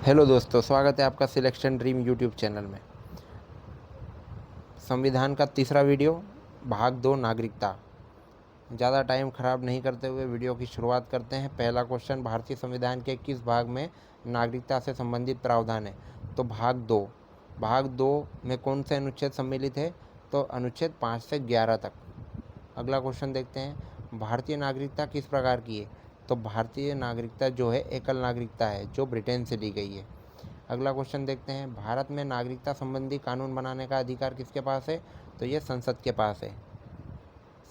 Hello दोस्तों, स्वागत है आपका सिलेक्शन ड्रीम यूट्यूब चैनल में। संविधान का तीसरा वीडियो, भाग 2, नागरिकता। ज़्यादा टाइम खराब नहीं करते हुए वीडियो की शुरुआत करते हैं। पहला क्वेश्चन, भारतीय संविधान के किस भाग में नागरिकता से संबंधित प्रावधान है? तो भाग दो में कौन से अनुच्छेद सम्मिलित है? तो अनुच्छेद 5 से 11 तक। अगला क्वेश्चन देखते हैं, भारतीय नागरिकता किस प्रकार की है? तो भारतीय नागरिकता जो है एकल नागरिकता है, जो ब्रिटेन से ली गई है। अगला क्वेश्चन देखते हैं, भारत में नागरिकता संबंधी कानून बनाने का अधिकार किसके पास है? तो ये संसद के पास है।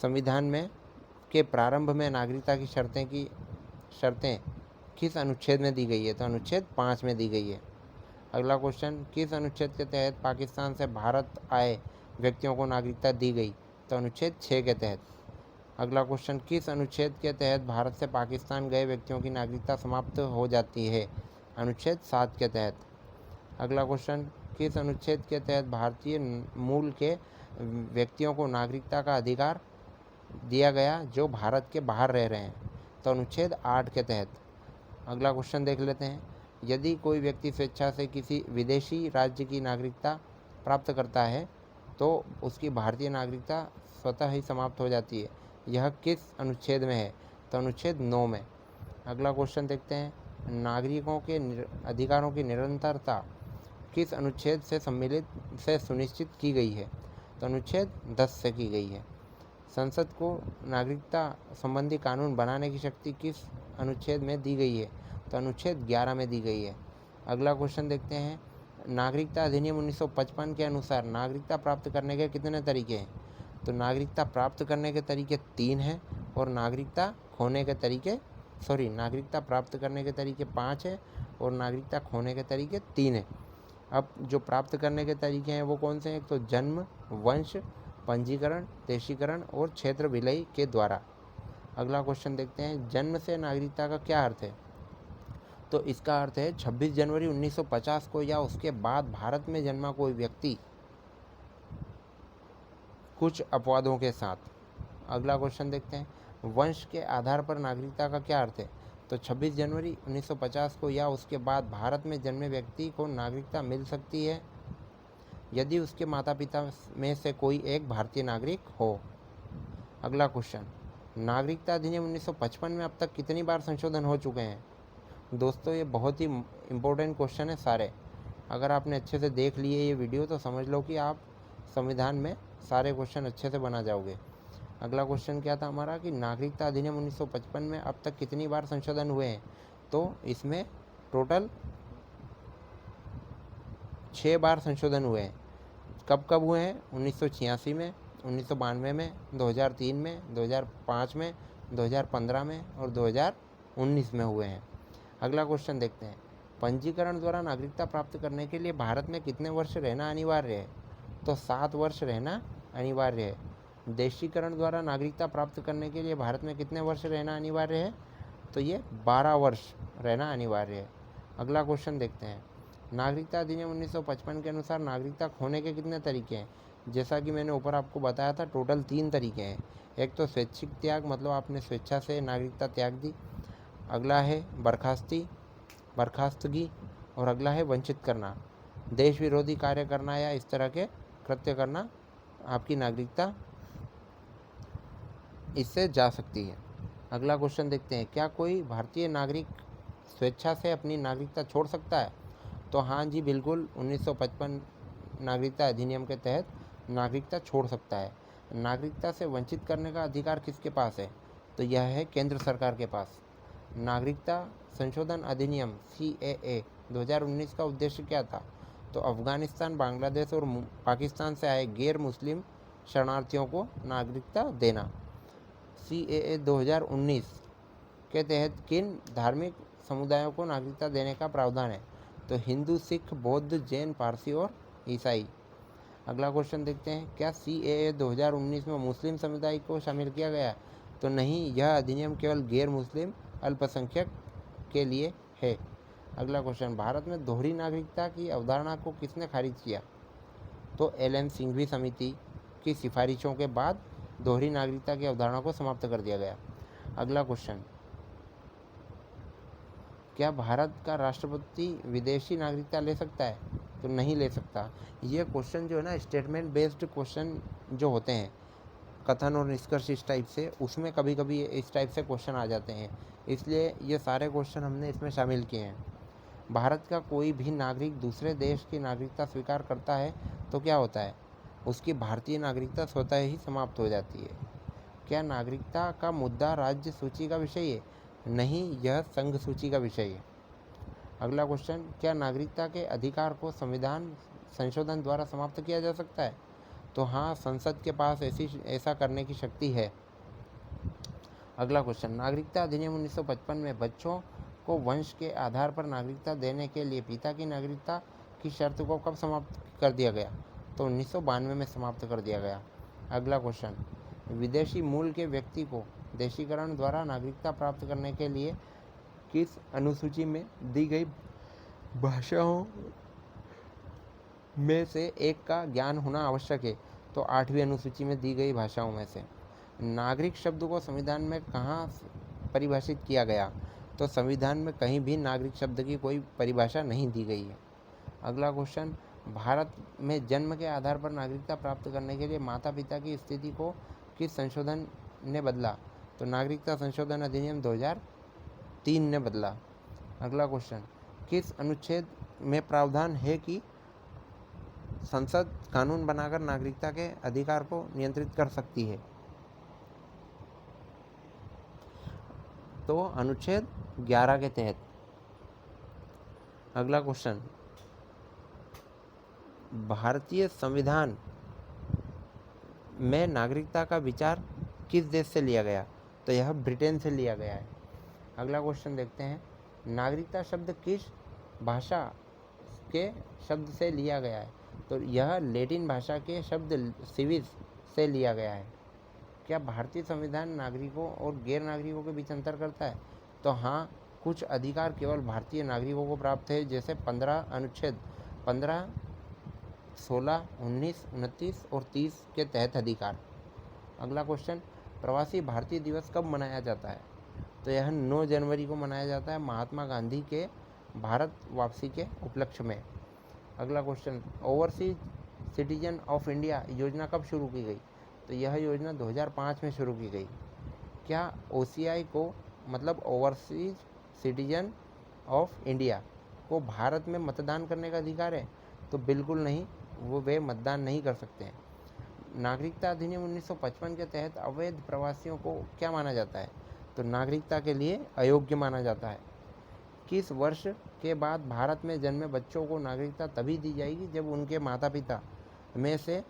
संविधान में के प्रारंभ में नागरिकता की शर्तें किस अनुच्छेद में दी गई है? तो अनुच्छेद 5 में दी गई है। अगला क्वेश्चन, किस अनुच्छेद के तहत पाकिस्तान से भारत आए व्यक्तियों को नागरिकता दी गई? तो अनुच्छेद 6 के तहत। अगला क्वेश्चन, किस अनुच्छेद के तहत भारत से पाकिस्तान गए व्यक्तियों की नागरिकता समाप्त हो जाती है? अनुच्छेद 7 के तहत। अगला क्वेश्चन, किस अनुच्छेद के तहत भारतीय मूल के व्यक्तियों को नागरिकता का अधिकार दिया गया जो भारत के बाहर रह रहे हैं? तो अनुच्छेद 8 के तहत। अगला क्वेश्चन देख लेते हैं, यदि कोई व्यक्ति स्वेच्छा से किसी विदेशी राज्य की नागरिकता प्राप्त करता है तो उसकी भारतीय नागरिकता स्वतः ही समाप्त हो जाती है। यह किस अनुच्छेद में है? तो अनुच्छेद 9 में। अगला क्वेश्चन देखते हैं, नागरिकों के अधिकारों की निरंतरता किस अनुच्छेद से सुनिश्चित की गई है? तो अनुच्छेद 10 से की गई है। संसद को नागरिकता संबंधी कानून बनाने की शक्ति किस अनुच्छेद में दी गई है? तो अनुच्छेद 11 में दी गई है। अगला क्वेश्चन देखते हैं, नागरिकता अधिनियम 1955 के अनुसार नागरिकता प्राप्त करने के कितने तरीके हैं? तो नागरिकता प्राप्त करने के तरीके 3 हैं और नागरिकता प्राप्त करने के तरीके 5 हैं और नागरिकता खोने के तरीके 3 हैं। अब जो प्राप्त करने के तरीके हैं वो कौन से हैं? तो जन्म, वंश, पंजीकरण, देशीकरण और क्षेत्र विलय के द्वारा। अगला क्वेश्चन देखते हैं, जन्म से नागरिकता का क्या अर्थ है? तो इसका अर्थ है 26 जनवरी 1950 को या उसके बाद भारत में जन्मा कोई व्यक्ति, कुछ अपवादों के साथ। अगला क्वेश्चन देखते हैं, वंश के आधार पर नागरिकता का क्या अर्थ है? तो 26 जनवरी 1950 को या उसके बाद भारत में जन्मे व्यक्ति को नागरिकता मिल सकती है यदि उसके माता पिता में से कोई एक भारतीय नागरिक हो। अगला क्वेश्चन, नागरिकता अधिनियम 1955 में अब तक कितनी बार संशोधन हो चुके हैं? दोस्तों, ये बहुत ही इम्पोर्टेंट क्वेश्चन है सारे। अगर आपने अच्छे से देख लिए ये वीडियो तो समझ लो कि आप संविधान में सारे क्वेश्चन अच्छे से बना जाओगे। अगला क्वेश्चन क्या था हमारा कि नागरिकता अधिनियम 1955 में अब तक कितनी बार संशोधन हुए हैं? तो इसमें टोटल 6 बार संशोधन हुए हैं। कब कब हुए हैं? 1986 में, 1992 में, 2003 में, 2005 में, 2015 में और 2019 में हुए हैं। अगला क्वेश्चन देखते हैं, पंजीकरण द्वारा नागरिकता प्राप्त करने के लिए भारत में कितने वर्ष रहना अनिवार्य है? तो 7 वर्ष रहना अनिवार्य है। देशीकरण द्वारा नागरिकता प्राप्त करने के लिए भारत में कितने वर्ष रहना अनिवार्य है? तो ये 12 वर्ष रहना अनिवार्य है। अगला क्वेश्चन देखते हैं, नागरिकता अधिनियम 1955 के अनुसार नागरिकता खोने के कितने तरीके हैं? जैसा कि मैंने ऊपर आपको बताया था, टोटल 3 तरीके हैं। एक तो स्वैच्छिक त्याग, मतलब आपने स्वेच्छा से नागरिकता त्याग दी। अगला है बर्खास्तगी और अगला है वंचित करना, देश विरोधी कार्य करना या इस तरह के कृत्य करना, आपकी नागरिकता इससे जा सकती है। अगला क्वेश्चन देखते हैं, क्या कोई भारतीय नागरिक स्वेच्छा से अपनी नागरिकता छोड़ सकता है? तो हाँ जी, बिल्कुल। 1955 नागरिकता अधिनियम के तहत नागरिकता छोड़ सकता है। नागरिकता से वंचित करने का अधिकार किसके पास है? तो यह है केंद्र सरकार के पास। नागरिकता संशोधन अधिनियम CAA 2019 का उद्देश्य क्या था? तो अफगानिस्तान, बांग्लादेश और पाकिस्तान से आए गैर मुस्लिम शरणार्थियों को नागरिकता देना। CAA 2019 के तहत किन धार्मिक समुदायों को नागरिकता देने का प्रावधान है? तो हिंदू, सिख, बौद्ध, जैन, पारसी और ईसाई। अगला क्वेश्चन देखते हैं, क्या CAA 2019 में मुस्लिम समुदाय को शामिल किया गया? तो नहीं, यह अधिनियम केवल गैर मुस्लिम अल्पसंख्यक के लिए है। अगला क्वेश्चन, भारत में दोहरी नागरिकता की अवधारणा को किसने खारिज किया? तो LM सिंघवी समिति की सिफारिशों के बाद दोहरी नागरिकता की अवधारणा को समाप्त कर दिया गया। अगला क्वेश्चन, क्या भारत का राष्ट्रपति विदेशी नागरिकता ले सकता है? तो नहीं ले सकता। ये क्वेश्चन जो है ना, स्टेटमेंट बेस्ड क्वेश्चन जो होते हैं, कथन और निष्कर्ष इस टाइप से, उसमें कभी कभी इस टाइप से क्वेश्चन आ जाते हैं, इसलिए ये सारे क्वेश्चन हमने इसमें शामिल किए हैं। भारत का कोई भी नागरिक दूसरे देश की नागरिकता स्वीकार करता है तो क्या होता है? उसकी भारतीय नागरिकता स्वतः ही समाप्त हो जाती है। क्या नागरिकता का मुद्दा राज्य सूची का विषय है? नहीं, यह संघ सूची का विषय है। अगला क्वेश्चन, क्या नागरिकता के अधिकार को संविधान संशोधन द्वारा समाप्त किया जा सकता है? तो हाँ, संसद के पास ऐसा करने की शक्ति है। अगला क्वेश्चन, नागरिकता अधिनियम 1955 में बच्चों को वंश के आधार पर नागरिकता देने के लिए पिता की नागरिकता की शर्त को कब समाप्त कर दिया गया? तो 1992 में समाप्त कर दिया गया। अगला क्वेश्चन, विदेशी मूल के व्यक्ति को देशीकरण द्वारा नागरिकता प्राप्त करने के लिए किस अनुसूची में दी गई भाषाओं में से एक का ज्ञान होना आवश्यक है? तो 8वीं अनुसूची में दी गई भाषाओं में से। नागरिक शब्द को संविधान में कहाँ परिभाषित किया गया? तो संविधान में कहीं भी नागरिक शब्द की कोई परिभाषा नहीं दी गई है। अगला क्वेश्चन, भारत में जन्म के आधार पर नागरिकता प्राप्त करने के लिए माता पिता की स्थिति को किस संशोधन ने बदला? तो नागरिकता संशोधन अधिनियम 2003 ने बदला। अगला क्वेश्चन, किस अनुच्छेद में प्रावधान है कि संसद कानून बनाकर नागरिकता के अधिकार को नियंत्रित कर सकती है? तो अनुच्छेद 11 के तहत। अगला क्वेश्चन, भारतीय संविधान में नागरिकता का विचार किस देश से लिया गया? तो यह ब्रिटेन से लिया गया है। अगला क्वेश्चन देखते हैं, नागरिकता शब्द किस भाषा के शब्द से लिया गया है? तो यह लैटिन भाषा के शब्द सिविस से लिया गया है। क्या भारतीय संविधान नागरिकों और गैर नागरिकों के बीच अंतर करता है? तो हाँ, कुछ अधिकार केवल भारतीय नागरिकों को प्राप्त है, जैसे 15 अनुच्छेद 15, 16, 19, 29 और 30 के तहत अधिकार। अगला क्वेश्चन, प्रवासी भारतीय दिवस कब मनाया जाता है? तो यह 9 जनवरी को मनाया जाता है, महात्मा गांधी के भारत वापसी के उपलक्ष्य में। अगला question, overseas citizen of India योजना कब शुरू की गई? तो यह योजना 2005 में शुरू की गई। क्या OCI को, मतलब ओवरसीज सिटीजन ऑफ इंडिया को, भारत में मतदान करने का अधिकार है? तो बिल्कुल नहीं, वे मतदान नहीं कर सकते हैं। नागरिकता अधिनियम 1955 के तहत अवैध प्रवासियों को क्या माना जाता है? तो नागरिकता के लिए अयोग्य माना जाता है। किस वर्ष के बाद भारत में जन्मे बच्चों को नागरिकता तभी दी जाएगी जब उनके माता पिता में से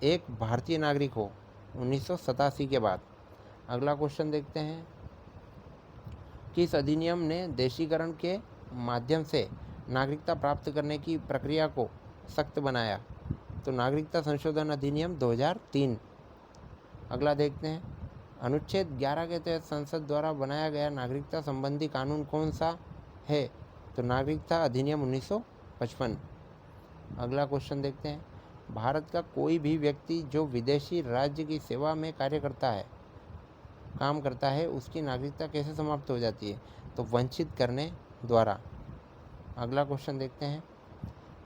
एक भारतीय नागरिक हो? 1987 के बाद। अगला क्वेश्चन देखते हैं, किस अधिनियम ने देशीकरण के माध्यम से नागरिकता प्राप्त करने की प्रक्रिया को सख्त बनाया? तो नागरिकता संशोधन अधिनियम 2003। अगला देखते हैं, अनुच्छेद 11 के तहत संसद द्वारा बनाया गया नागरिकता संबंधी कानून कौन सा है? तो नागरिकता अधिनियम 1955। अगला क्वेश्चन देखते हैं, भारत का कोई भी व्यक्ति जो विदेशी राज्य की सेवा में काम करता है, उसकी नागरिकता कैसे समाप्त हो जाती है? तो वंचित करने द्वारा। अगला क्वेश्चन देखते हैं,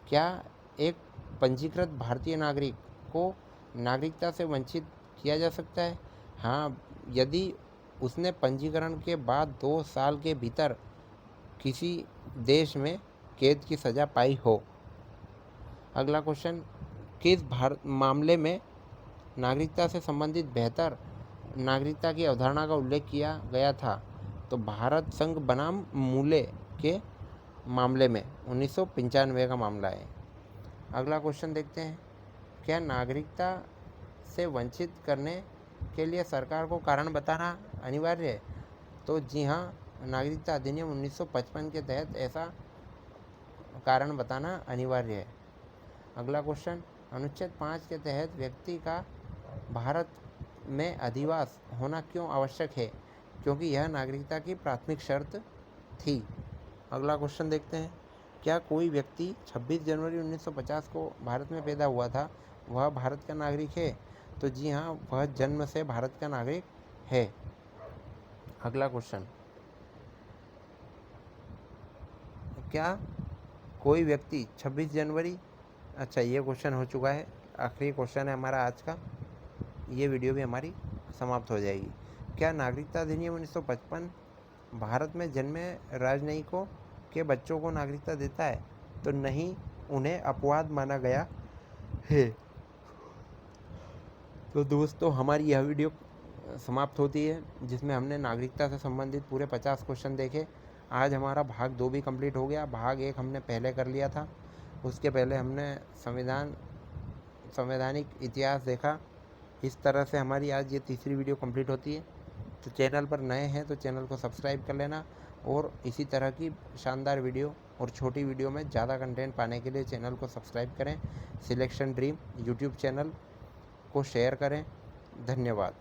क्या एक पंजीकृत भारतीय नागरिक को नागरिकता से वंचित किया जा सकता है? हाँ, यदि उसने पंजीकरण के बाद 2 साल के भीतर किसी देश में कैद की सज़ा पाई हो। अगला क्वेश्चन, किस मामले में नागरिकता से संबंधित बेहतर नागरिकता की अवधारणा का उल्लेख किया गया था? तो भारत संघ बनाम मूले के मामले में 1995 का मामला है। अगला क्वेश्चन देखते हैं, क्या नागरिकता से वंचित करने के लिए सरकार को कारण बताना अनिवार्य है? तो जी हाँ, नागरिकता अधिनियम 1955 के तहत ऐसा कारण बताना अनिवार्य है। अगला क्वेश्चन, अनुच्छेद 5 के तहत व्यक्ति का भारत में अधिवास होना क्यों आवश्यक है? क्योंकि यह नागरिकता की प्राथमिक शर्त थी। अगला क्वेश्चन देखते हैं, क्या कोई व्यक्ति 26 जनवरी 1950 को भारत में पैदा हुआ था, वह भारत का नागरिक है? तो जी हाँ, वह जन्म से भारत का नागरिक है। अगला क्वेश्चन, क्या कोई व्यक्ति 26 जनवरी, अच्छा ये क्वेश्चन हो चुका है, आखिरी क्वेश्चन है हमारा आज का, ये वीडियो भी हमारी समाप्त हो जाएगी। क्या नागरिकता अधिनियम 1955 भारत में जन्मे राजनयिकों के बच्चों को नागरिकता देता है? तो नहीं, उन्हें अपवाद माना गया है। तो दोस्तों हमारी यह वीडियो समाप्त होती है, जिसमें हमने नागरिकता से संबंधित पूरे 50 क्वेश्चन देखे। आज हमारा भाग 2 भी कंप्लीट हो गया। भाग 1 हमने पहले कर लिया था, उसके पहले हमने संवैधानिक इतिहास देखा। इस तरह से हमारी आज ये तीसरी वीडियो कंप्लीट होती है। तो चैनल पर नए हैं तो चैनल को सब्सक्राइब कर लेना, और इसी तरह की शानदार वीडियो और छोटी वीडियो में ज़्यादा कंटेंट पाने के लिए चैनल को सब्सक्राइब करें। सिलेक्शन ड्रीम यूट्यूब चैनल को शेयर करें। धन्यवाद।